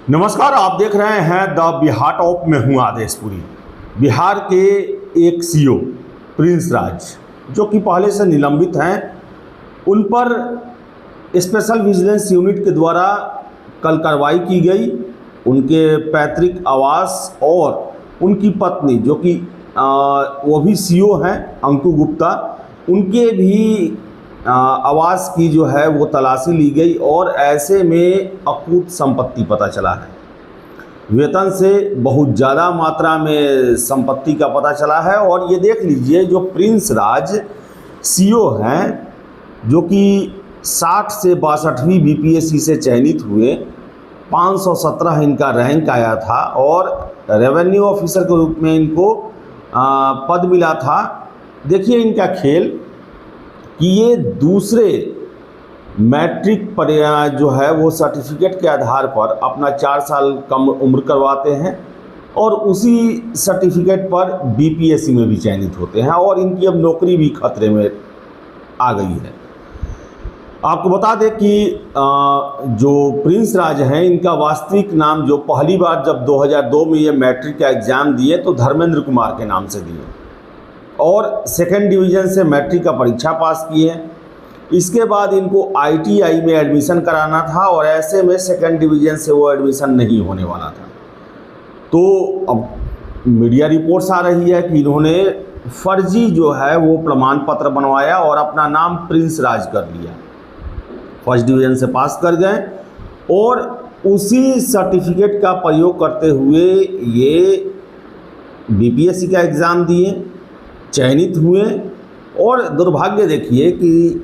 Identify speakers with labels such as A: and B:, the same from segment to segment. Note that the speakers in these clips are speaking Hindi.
A: नमस्कार, आप देख रहे हैं द बिहार टॉप में हूँ आदेशपुरी। बिहार के एक सीओ प्रिंस राज जो कि पहले से निलंबित हैं, उन पर स्पेशल विजिलेंस यूनिट के द्वारा कल कार्रवाई की गई। उनके पैतृक आवास और उनकी पत्नी जो कि वो भी सीओ हैं अंकु गुप्ता, उनके भी आवास की जो है वो तलाशी ली गई और ऐसे में अकूत संपत्ति पता चला है। वेतन से बहुत ज़्यादा मात्रा में संपत्ति का पता चला है। और ये देख लीजिए, जो प्रिंस राज सीओ हैं जो कि 60 से 62वीं बीपीएससी से चयनित हुए, 517 इनका रैंक आया था और रेवेन्यू ऑफिसर के रूप में इनको पद मिला था। देखिए इनका खेल कि ये दूसरे मैट्रिक पर जो है वो सर्टिफिकेट के आधार पर अपना 4 साल कम उम्र करवाते हैं और उसी सर्टिफिकेट पर बीपीएससी में भी चयनित होते हैं और इनकी अब नौकरी भी खतरे में आ गई है। आपको बता दें कि जो प्रिंस राज हैं, इनका वास्तविक नाम जो पहली बार जब 2002 में ये मैट्रिक का एग्ज़ाम दिए तो धर्मेंद्र कुमार के नाम से दिए और सेकेंड डिवीज़न से मैट्रिक का परीक्षा पास किए। इसके बाद इनको आईटीआई में एडमिशन कराना था और ऐसे में सेकेंड डिवीज़न से वो एडमिशन नहीं होने वाला था। तो अब मीडिया रिपोर्ट्स आ रही है कि इन्होंने फर्जी जो है वो प्रमाण पत्र बनवाया और अपना नाम प्रिंस राज कर लिया। फर्स्ट डिवीज़न से पास कर गए और उसी सर्टिफिकेट का प्रयोग करते हुए ये बीपीएससी का एग्ज़ाम दिए, चयनित हुए और दुर्भाग्य देखिए कि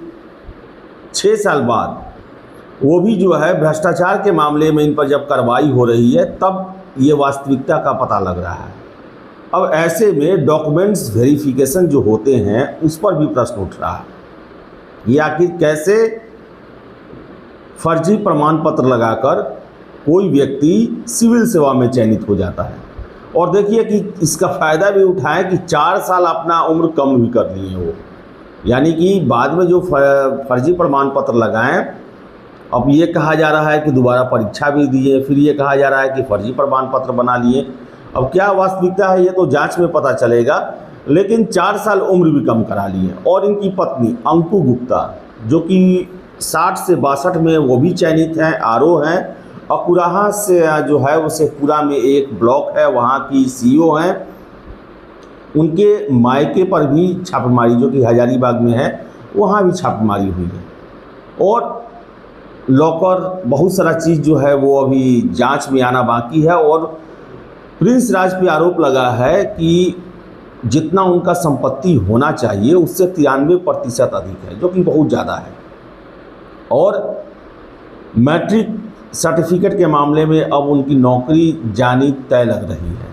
A: 6 साल बाद वो भी जो है भ्रष्टाचार के मामले में इन पर जब कार्रवाई हो रही है तब ये वास्तविकता का पता लग रहा है। अब ऐसे में डॉक्यूमेंट्स वेरिफिकेशन जो होते हैं उस पर भी प्रश्न उठ रहा है। ये आखिर कैसे फर्जी प्रमाण पत्र लगाकर कोई व्यक्ति सिविल सेवा में चयनित हो जाता है। और देखिए कि इसका फ़ायदा भी उठाएं कि 4 साल अपना उम्र कम भी कर लिए वो, यानी कि बाद में जो फर्जी प्रमाण पत्र लगाएं, अब ये कहा जा रहा है कि दोबारा परीक्षा भी दिए, फिर ये कहा जा रहा है कि फर्जी प्रमाण पत्र बना लिए। अब क्या वास्तविकता है ये तो जांच में पता चलेगा, लेकिन 4 साल उम्र भी कम करा लिए। और इनकी पत्नी अंकु गुप्ता जो कि 60 से 62 में वो भी चयनित हैं, आरओ हैं। अकुराहा से जो है वो शेखपुरा में एक ब्लॉक है, वहाँ की सीईओ हैं। उनके मायके पर भी छापेमारी जो कि हजारीबाग में है, वहाँ भी छापेमारी हुई है और लॉकर बहुत सारा चीज़ जो है वो अभी जांच में आना बाकी है। और प्रिंस राज पे आरोप लगा है कि जितना उनका संपत्ति होना चाहिए उससे 93% अधिक है, जो कि बहुत ज़्यादा है। और मैट्रिक सर्टिफिकेट के मामले में अब उनकी नौकरी जानी तय लग रही है।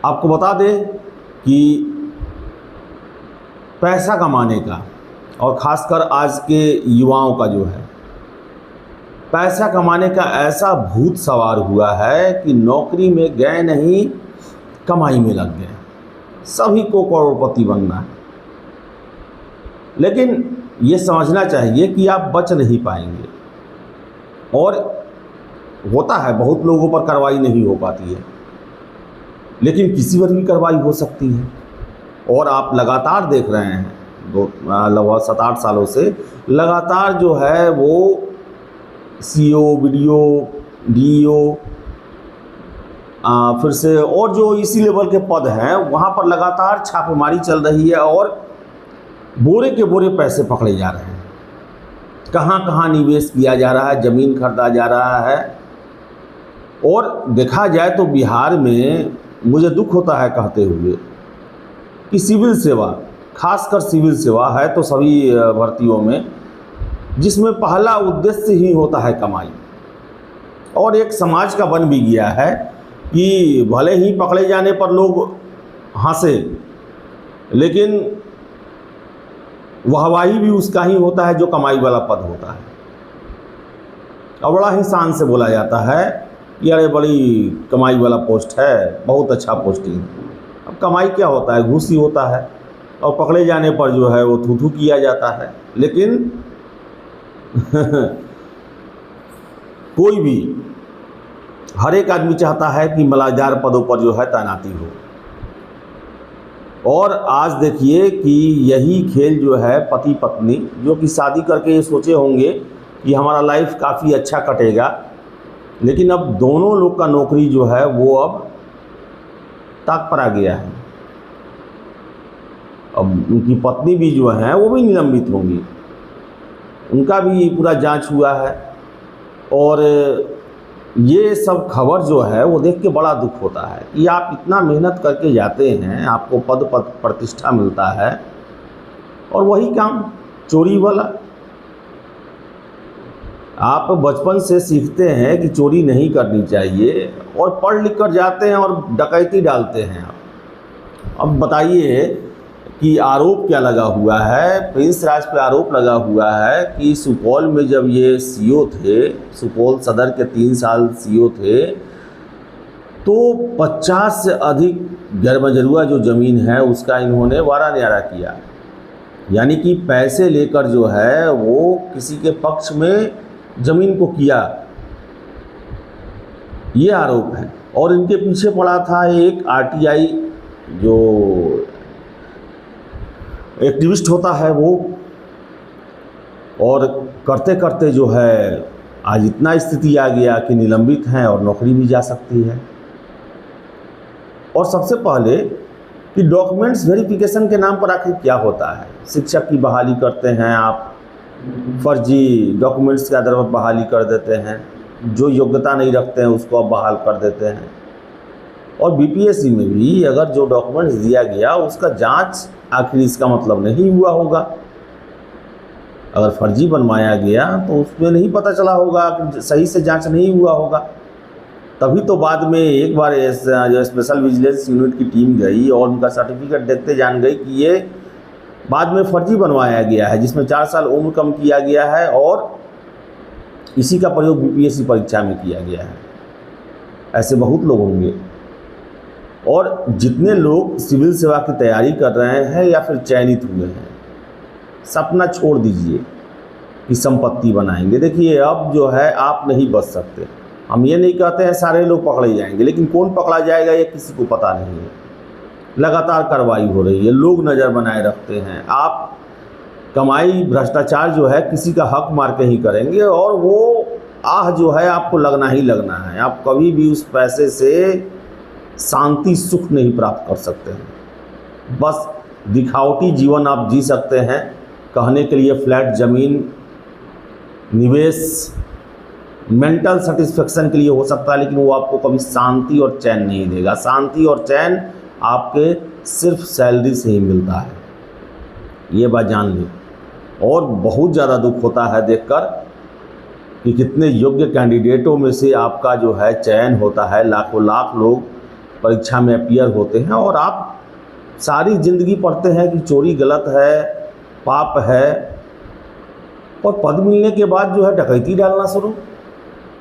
A: आपको बता दें कि पैसा कमाने का और ख़ासकर आज के युवाओं का जो है पैसा कमाने का ऐसा भूत सवार हुआ है कि नौकरी में गए नहीं, कमाई में लग गए। सभी को करोड़पति बनना है, लेकिन ये समझना चाहिए कि आप बच नहीं पाएंगे। और होता है बहुत लोगों पर कार्रवाई नहीं हो पाती है, लेकिन किसी पर भी कार्रवाई हो सकती है। और आप लगातार देख रहे हैं लगभग 7-8 सालों से लगातार जो है वो सीओ, वीडियो, डीईओ, फिर से और जो इसी लेवल के पद हैं वहाँ पर लगातार छापेमारी चल रही है और बोरे के बोरे पैसे पकड़े जा रहे हैं। कहाँ कहाँ निवेश किया जा रहा है, ज़मीन खरीदा जा रहा है। और देखा जाए तो बिहार में मुझे दुख होता है कहते हुए कि सिविल सेवा, खासकर सिविल सेवा है तो सभी भर्तियों में, जिसमें पहला उद्देश्य ही होता है कमाई। और एक समाज का बन भी गया है कि भले ही पकड़े जाने पर लोग हंसे, लेकिन वाहवाही भी उसका ही होता है जो कमाई वाला पद होता है। और बड़ा ही शान से बोला जाता है कि अरे बड़ी कमाई वाला पोस्ट है, बहुत अच्छा पोस्टिंग। अब कमाई क्या होता है? घूस ही होता है। और पकड़े जाने पर जो है वो थू थू किया जाता है। लेकिन कोई भी हर एक आदमी चाहता है कि मलाजदार पदों पर जो है तैनाती हो। और आज देखिए कि यही खेल जो है पति पत्नी जो कि शादी करके ये सोचे होंगे कि हमारा लाइफ काफ़ी अच्छा कटेगा, लेकिन अब दोनों लोग का नौकरी जो है वो अब ताक पर आ गया है। अब उनकी पत्नी भी जो है वो भी निलंबित होंगी, उनका भी पूरा जांच हुआ है। और ये सब खबर जो है वो देख के बड़ा दुख होता है कि आप इतना मेहनत करके जाते हैं, आपको पद प्रतिष्ठा मिलता है, और वही काम चोरी वाला। आप बचपन से सीखते हैं कि चोरी नहीं करनी चाहिए और पढ़ लिख कर जाते हैं और डकैती डालते हैं आप। अब बताइए कि आरोप क्या लगा हुआ है। प्रिंस राज पे आरोप लगा हुआ है कि सुपौल में जब ये सीओ थे, सुपौल सदर के 3 साल सीओ थे, तो 50 से अधिक गैरमजरूआ जो ज़मीन है उसका इन्होंने वारा न्यारा किया। यानी कि पैसे लेकर जो है वो किसी के पक्ष में ज़मीन को किया, ये आरोप है। और इनके पीछे पड़ा था एक आरटीआई जो एक्टिविस्ट होता है वो, और करते करते जो है आज इतना स्थिति आ गया कि निलंबित हैं और नौकरी भी जा सकती है। और सबसे पहले कि डॉक्यूमेंट्स वेरिफिकेशन के नाम पर आखिर क्या होता है। शिक्षक की बहाली करते हैं आप, फर्जी डॉक्यूमेंट्स के आधार पर बहाली कर देते हैं, जो योग्यता नहीं रखते हैं उसको आप बहाल कर देते हैं। और बीपीएससी में भी अगर जो डॉक्यूमेंट्स दिया गया उसका जांच आखिर इसका मतलब नहीं हुआ होगा। अगर फर्जी बनवाया गया तो उसमें नहीं पता चला होगा कि सही से जांच नहीं हुआ होगा। तभी तो बाद में एक बार जो स्पेशल विजिलेंस यूनिट की टीम गई और उनका सर्टिफिकेट देखते जान गई कि ये बाद में फर्जी बनवाया गया है, जिसमें 4 साल उम्र कम किया गया है और इसी का प्रयोग बीपीएससी परीक्षा में किया गया है। ऐसे बहुत लोग होंगे। और जितने लोग सिविल सेवा की तैयारी कर रहे हैं या फिर चयनित हुए हैं, सपना छोड़ दीजिए कि संपत्ति बनाएंगे। देखिए अब जो है आप नहीं बच सकते। हम ये नहीं कहते हैं सारे लोग पकड़े जाएंगे, लेकिन कौन पकड़ा जाएगा ये किसी को पता नहीं है। लगातार कार्रवाई हो रही है, लोग नज़र बनाए रखते हैं। आप कमाई भ्रष्टाचार जो है किसी का हक मार के ही करेंगे और वो आह जो है आपको लगना ही लगना है। आप कभी भी उस पैसे से शांति सुख नहीं प्राप्त कर सकते हैं। बस दिखावटी जीवन आप जी सकते हैं, कहने के लिए फ्लैट ज़मीन, निवेश, मेंटल सेटिस्फेक्शन के लिए हो सकता है, लेकिन वो आपको कभी शांति और चैन नहीं देगा। शांति और चैन आपके सिर्फ सैलरी से ही मिलता है, ये बात जान लें। और बहुत ज़्यादा दुख होता है देखकर कि कितने योग्य कैंडिडेटों में से आपका जो है चयन होता है। लाखों लाख लोग परीक्षा में अपीयर होते हैं और आप सारी ज़िंदगी पढ़ते हैं कि चोरी गलत है, पाप है, और पद मिलने के बाद जो है डकैती डालना शुरू।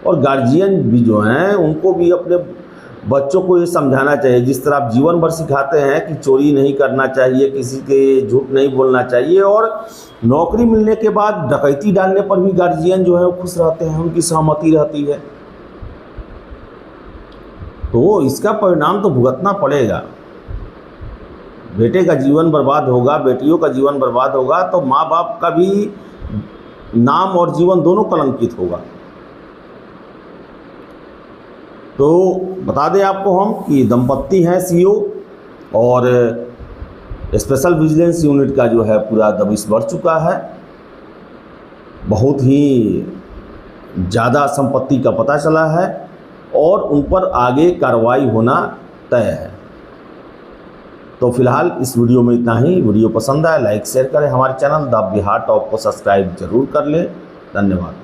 A: और गार्जियन भी जो हैं उनको भी अपने बच्चों को ये समझाना चाहिए, जिस तरह आप जीवन भर सिखाते हैं कि चोरी नहीं करना चाहिए, किसी के झूठ नहीं बोलना चाहिए, और नौकरी मिलने के बाद डकैती डालने पर भी गार्जियन जो है वो खुश रहते हैं, उनकी सहमति रहती है। तो इसका परिणाम तो भुगतना पड़ेगा। बेटे का जीवन बर्बाद होगा, बेटियों का जीवन बर्बाद होगा, तो माँ बाप का भी नाम और जीवन दोनों कलंकित होगा। तो बता दें आपको हम कि दंपत्ति हैं सीओ, और स्पेशल विजिलेंस यूनिट का जो है पूरा दबिश बढ़ चुका है। बहुत ही ज़्यादा संपत्ति का पता चला है और उन पर आगे कार्रवाई होना तय है। तो फिलहाल इस वीडियो में इतना ही। वीडियो पसंद आए लाइक शेयर करें, हमारे चैनल द बिहार टॉप को सब्सक्राइब जरूर कर लें। धन्यवाद।